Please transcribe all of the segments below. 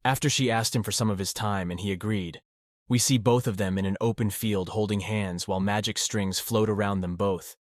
After she asked him for some of his time and he agreed, we see both of them in an open field holding hands while magic strings float around them both.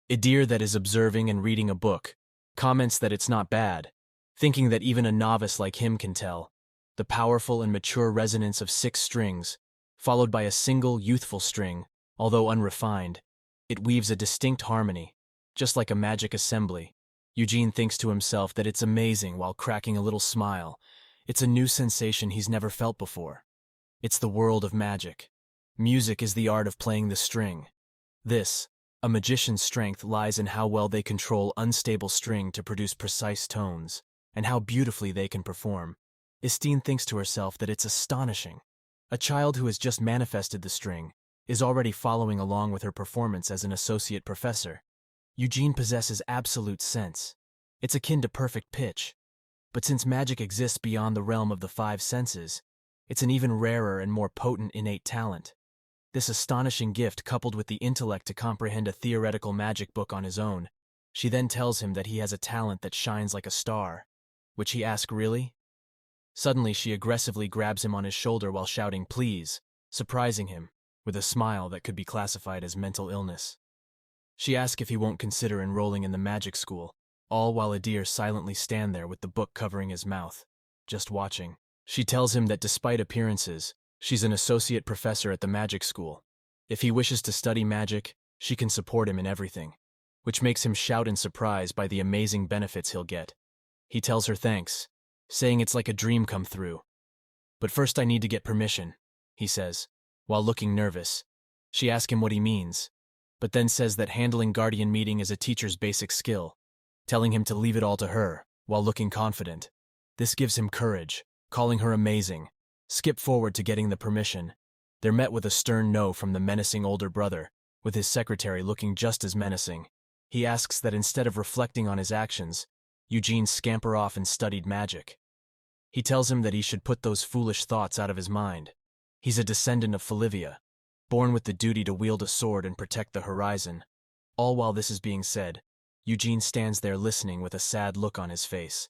Idir, that is observing and reading a book, comments that it's not bad, thinking that even a novice like him can tell the powerful and mature resonance of 6 strings, followed by a single youthful string, although unrefined. It weaves a distinct harmony, just like a magic assembly. Eugene thinks to himself that it's amazing while cracking a little smile. It's a new sensation he's never felt before. It's the world of magic. Music is the art of playing the string. This, a magician's strength, lies in how well they control unstable string to produce precise tones, and how beautifully they can perform. Istine thinks to herself that it's astonishing. A child who has just manifested the string is already following along with her performance as an associate professor. Eugene possesses absolute sense. It's akin to perfect pitch. But since magic exists beyond the realm of the 5 senses, it's an even rarer and more potent innate talent. This astonishing gift, coupled with the intellect to comprehend a theoretical magic book on his own, she then tells him that he has a talent that shines like a star. Which he asks, really? Suddenly she aggressively grabs him on his shoulder while shouting, "Please," surprising him with a smile that could be classified as mental illness. She asks if he won't consider enrolling in the magic school, all while Idir silently stand there with the book covering his mouth, just watching. She tells him that despite appearances, she's an associate professor at the magic school. If he wishes to study magic, she can support him in everything, which makes him shout in surprise by the amazing benefits he'll get. He tells her thanks, saying it's like a dream come through. But first I need to get permission, he says, while looking nervous. She asks him what he means, but then says that handling guardian meeting is a teacher's basic skill, telling him to leave it all to her, while looking confident. This gives him courage, calling her amazing. Skip forward to getting the permission. They're met with a stern no from the menacing older brother, with his secretary looking just as menacing. He asks that instead of reflecting on his actions, Eugene scamper off and studied magic. He tells him that he should put those foolish thoughts out of his mind. He's a descendant of Falivia, born with the duty to wield a sword and protect the horizon. All while this is being said, Eugene stands there listening with a sad look on his face.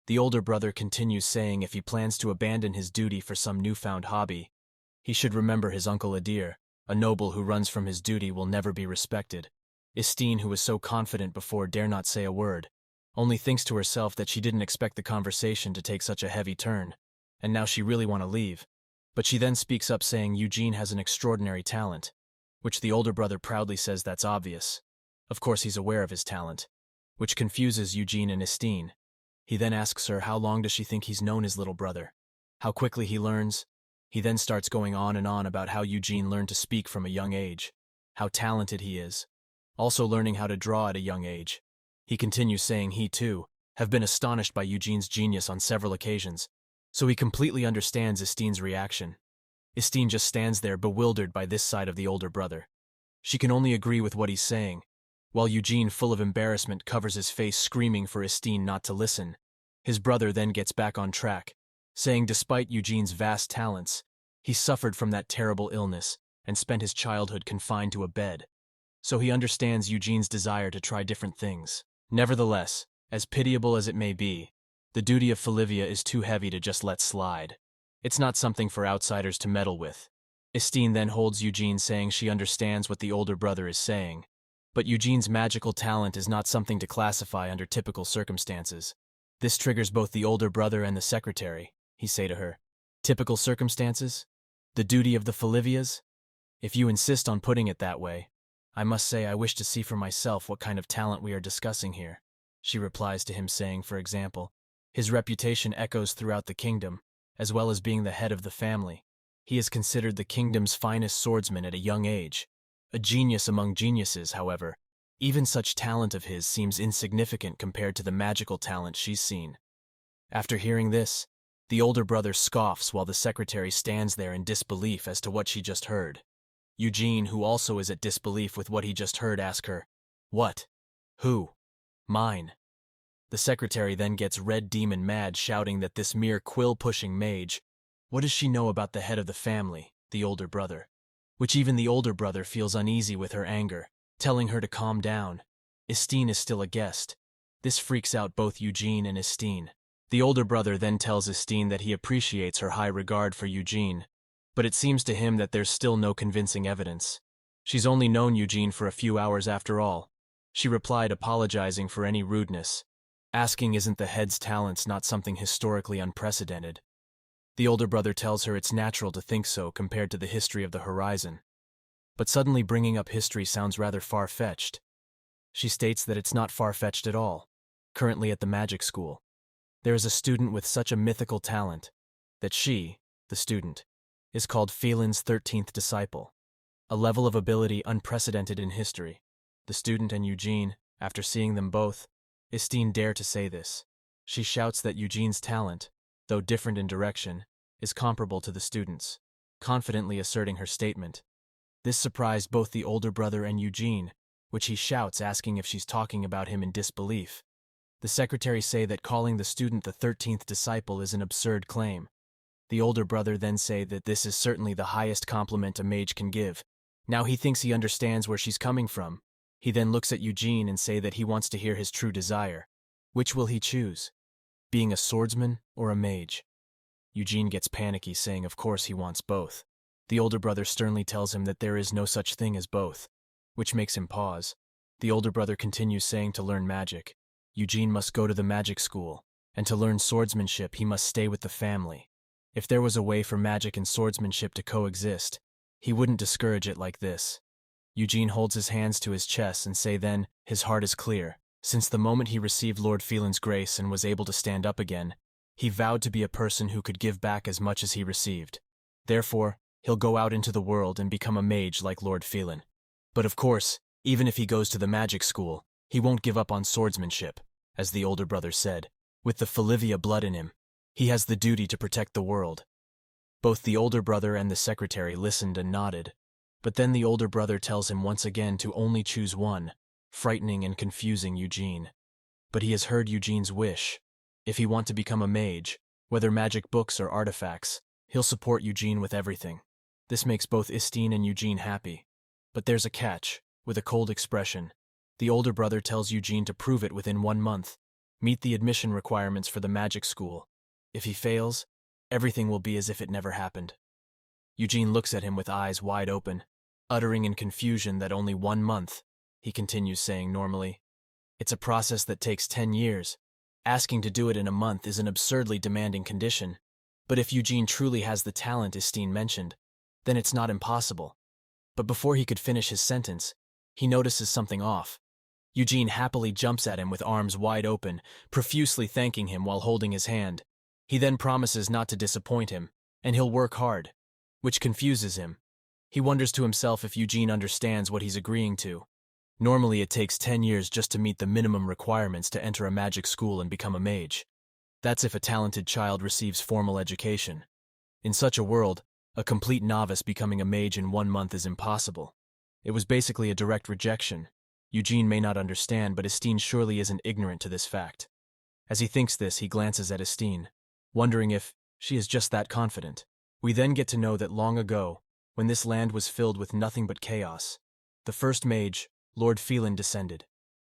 The older brother continues saying if he plans to abandon his duty for some newfound hobby, he should remember his uncle Idir. A noble who runs from his duty will never be respected. Istine, who was so confident before, dare not say a word, only thinks to herself that she didn't expect the conversation to take such a heavy turn, and now she really want to leave. But she then speaks up saying Eugene has an extraordinary talent, which the older brother proudly says that's obvious. Of course he's aware of his talent, which confuses Eugene and Istine. He then asks her how long does she think he's known his little brother, how quickly he learns. He then starts going on and on about how Eugene learned to speak from a young age, how talented he is, also learning how to draw at a young age. He continues saying he, too, have been astonished by Eugene's genius on several occasions, so he completely understands Istine's reaction. Istine just stands there bewildered by this side of the older brother. She can only agree with what he's saying, while Eugene, full of embarrassment, covers his face screaming for Istine not to listen. His brother then gets back on track, saying despite Eugene's vast talents, he suffered from that terrible illness and spent his childhood confined to a bed, so he understands Eugene's desire to try different things. Nevertheless, as pitiable as it may be, the duty of Falivia is too heavy to just let slide. It's not something for outsiders to meddle with. Istine then holds Eugene, saying she understands what the older brother is saying, but Eugene's magical talent is not something to classify under typical circumstances. This triggers both the older brother and the secretary. He say to her, "Typical circumstances? The duty of the Falivias? If you insist on putting it that way, I must say I wish to see for myself what kind of talent we are discussing here." She replies to him saying, for example, his reputation echoes throughout the kingdom, as well as being the head of the family. He is considered the kingdom's finest swordsman at a young age. A genius among geniuses, however. Even such talent of his seems insignificant compared to the magical talent she's seen. After hearing this, the older brother scoffs while the secretary stands there in disbelief as to what she just heard. Eugene, who also is at disbelief with what he just heard, asks her, "What? Who? Mine?" The secretary then gets red demon mad, shouting that this mere quill-pushing mage, what does she know about the head of the family, the older brother? Which even the older brother feels uneasy with her anger, telling her to calm down. Istine is still a guest. This freaks out both Eugene and Istine. The older brother then tells Estine that he appreciates her high regard for Eugene, but it seems to him that there's still no convincing evidence. She's only known Eugene for a few hours after all. She replied, apologizing for any rudeness, asking isn't the head's talents not something historically unprecedented. The older brother tells her it's natural to think so compared to the history of the horizon. But suddenly bringing up history sounds rather far-fetched. She states that it's not far-fetched at all. Currently at the magic school, there is a student with such a mythical talent that she, the student, is called Phelan's 13th disciple, a level of ability unprecedented in history. The student and Eugene, after seeing them both, Estine dare to say this. She shouts that Eugene's talent, though different in direction, is comparable to the student's, confidently asserting her statement. This surprised both the older brother and Eugene, which he shouts, asking if she's talking about him in disbelief. The secretaries say that calling the student the 13th disciple is an absurd claim. The older brother then say that this is certainly the highest compliment a mage can give. Now he thinks he understands where she's coming from. He then looks at Eugene and say that he wants to hear his true desire. Which will he choose? Being a swordsman or a mage? Eugene gets panicky, saying of course he wants both. The older brother sternly tells him that there is no such thing as both, which makes him pause. The older brother continues, saying to learn magic, Eugene must go to the magic school, and to learn swordsmanship he must stay with the family. If there was a way for magic and swordsmanship to coexist, he wouldn't discourage it like this. Eugene holds his hands to his chest and say then, his heart is clear. Since the moment he received Lord Phelan's grace and was able to stand up again, he vowed to be a person who could give back as much as he received. Therefore, he'll go out into the world and become a mage like Lord Phelan. But of course, even if he goes to the magic school, he won't give up on swordsmanship, as the older brother said. With the Falivia blood in him, he has the duty to protect the world. Both the older brother and the secretary listened and nodded, but then the older brother tells him once again to only choose one, frightening and confusing Eugene. But he has heard Eugene's wish. If he wants to become a mage, whether magic books or artifacts, he'll support Eugene with everything. This makes both Estine and Eugene happy. But there's a catch. With a cold expression, the older brother tells Eugene to prove it within 1 month, meet the admission requirements for the magic school. If he fails, everything will be as if it never happened. Eugene looks at him with eyes wide open, uttering in confusion that only 1 month. He continues, saying normally, it's a process that takes 10 years. Asking to do it in a month is an absurdly demanding condition. But if Eugene truly has the talent Estine mentioned, then it's not impossible. But before he could finish his sentence, he notices something off. Eugene happily jumps at him with arms wide open, profusely thanking him while holding his hand. He then promises not to disappoint him, and he'll work hard, which confuses him. He wonders to himself if Eugene understands what he's agreeing to. Normally it takes 10 years just to meet the minimum requirements to enter a magic school and become a mage. That's if a talented child receives formal education. In such a world, a complete novice becoming a mage in 1 month is impossible. It was basically a direct rejection. Eugene may not understand, but Estine surely isn't ignorant to this fact. As he thinks this, he glances at Estine, wondering if she is just that confident. We then get to know that long ago, when this land was filled with nothing but chaos, the first mage, Lord Phelan, descended.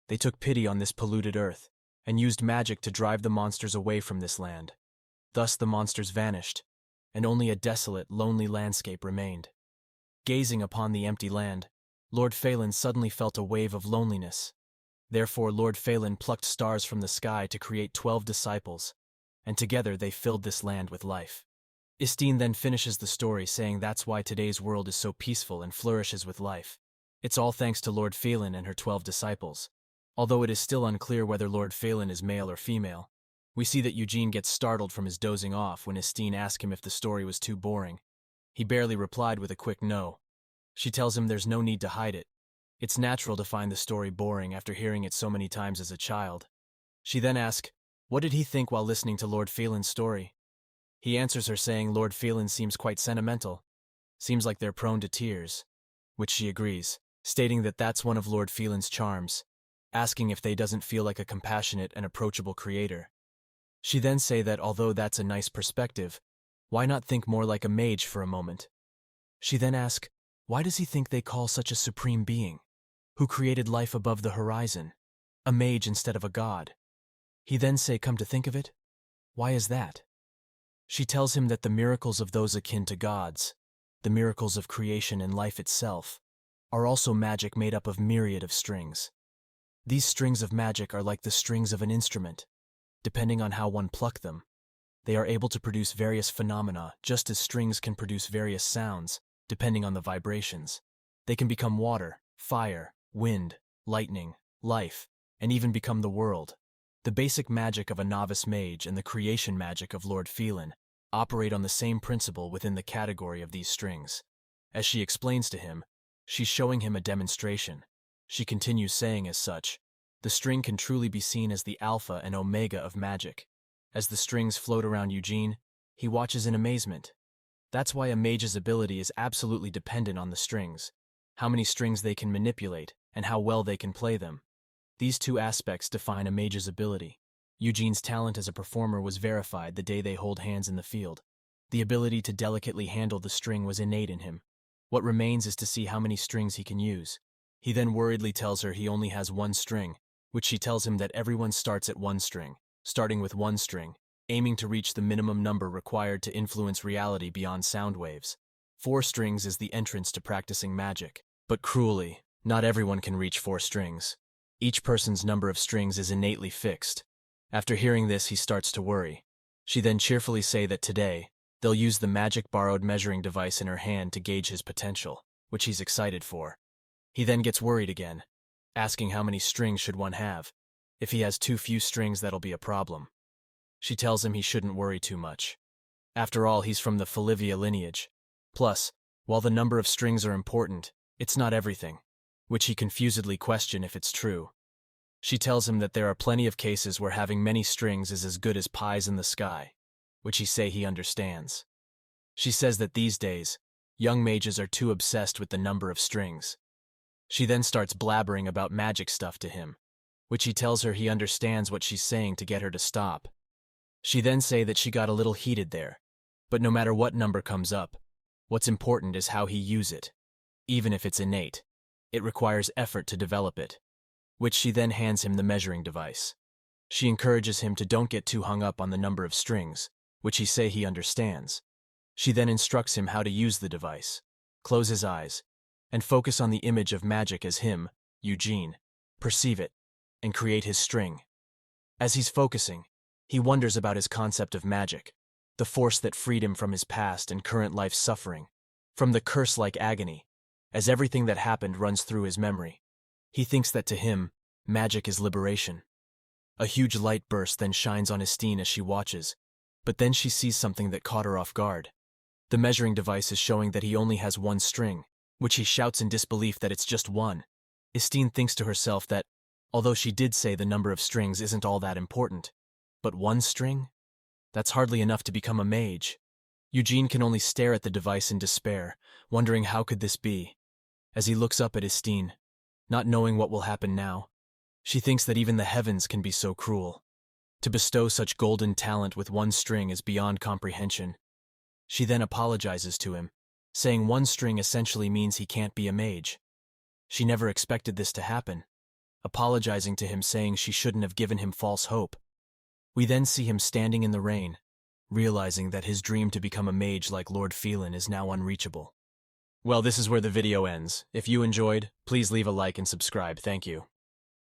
They took pity on this polluted earth, and used magic to drive the monsters away from this land. Thus the monsters vanished, and only a desolate, lonely landscape remained. Gazing upon the empty land, Lord Phelan suddenly felt a wave of loneliness. Therefore Lord Phelan plucked stars from the sky to create 12 disciples, and together they filled this land with life. Estine then finishes the story, saying that's why today's world is so peaceful and flourishes with life. It's all thanks to Lord Phelan and her 12 disciples. Although it is still unclear whether Lord Phelan is male or female, we see that Eugene gets startled from his dozing off when Estine asks him if the story was too boring. He barely replied with a quick no. She tells him there's no need to hide it. It's natural to find the story boring after hearing it so many times as a child. She then asks, what did he think while listening to Lord Phelan's story? He answers her saying Lord Phelan seems quite sentimental. Seems like they're prone to tears. Which she agrees, stating that that's one of Lord Phelan's charms, asking if they doesn't feel like a compassionate and approachable creator. She then say that although that's a nice perspective, why not think more like a mage for a moment? She then asks, why does he think they call such a supreme being, who created life above the horizon, a mage instead of a god? He then say, come to think of it, Why is that? She tells him that the miracles of those akin to gods, the miracles of creation and life itself, are also magic made up of myriad of strings. These strings of magic are like the strings of an instrument. Depending on how one pluck them, they are able to produce various phenomena, just as strings can produce various sounds, depending on the vibrations. They can become water, fire, wind, lightning, life, and even become the world. The basic magic of a novice mage and the creation magic of Lord Phelan operate on the same principle within the category of these strings. As she explains to him, she's showing him a demonstration. She continues saying as such, the string can truly be seen as the alpha and omega of magic. As the strings float around Eugene, he watches in amazement. That's why a mage's ability is absolutely dependent on the strings, how many strings they can manipulate, and how well they can play them. These two aspects define a mage's ability. Eugene's talent as a performer was verified the day they hold hands in the field. The ability to delicately handle the string was innate in him. What remains is to see how many strings he can use. He then worriedly tells her he only has one string, which she tells him that everyone starts at one string, starting with one string, aiming to reach the minimum number required to influence reality beyond sound waves. 4 strings is the entrance to practicing magic. But cruelly, not everyone can reach 4 strings. Each person's number of strings is innately fixed. After hearing this, he starts to worry. She then cheerfully say that today, they'll use the magic borrowed measuring device in her hand to gauge his potential, which he's excited for. He then gets worried again, asking how many strings should one have. If he has too few strings, that'll be a problem. She tells him he shouldn't worry too much. After all, he's from the Falivia lineage. Plus, while the number of strings are important, it's not everything, which he confusedly questions if it's true. She tells him that there are plenty of cases where having many strings is as good as pies in the sky, which he understands. She says that these days, young mages are too obsessed with the number of strings. She then starts blabbering about magic stuff to him, which he tells her he understands what she's saying to get her to stop. She then say that she got a little heated there, but no matter what number comes up, what's important is how he use it. Even if it's innate, it requires effort to develop it, which she then hands him the measuring device. She encourages him to don't get too hung up on the number of strings, which he understands. She then instructs him how to use the device, close his eyes, and focus on the image of magic as him, Eugene, perceive it, and create his string. As he's focusing, he wonders about his concept of magic, the force that freed him from his past and current life suffering, from the curse-like agony, as everything that happened runs through his memory. He thinks that to him, magic is liberation. A huge light burst then shines on Estine as she watches, but then she sees something that caught her off guard. The measuring device is showing that he only has one string, which he shouts in disbelief that it's just one. Estine thinks to herself that, although she did say the number of strings isn't all that important, but one string? That's hardly enough to become a mage. Eugene can only stare at the device in despair, wondering how could this be. As he looks up at Estine, not knowing what will happen now, she thinks that even the heavens can be so cruel. To bestow such golden talent with one string is beyond comprehension. She then apologizes to him, saying one string essentially means he can't be a mage. She never expected this to happen, apologizing to him saying she shouldn't have given him false hope. We then see him standing in the rain, realizing that his dream to become a mage like Lord Phelan is now unreachable. Well, this is where the video ends. If you enjoyed, please leave a like and subscribe. Thank you.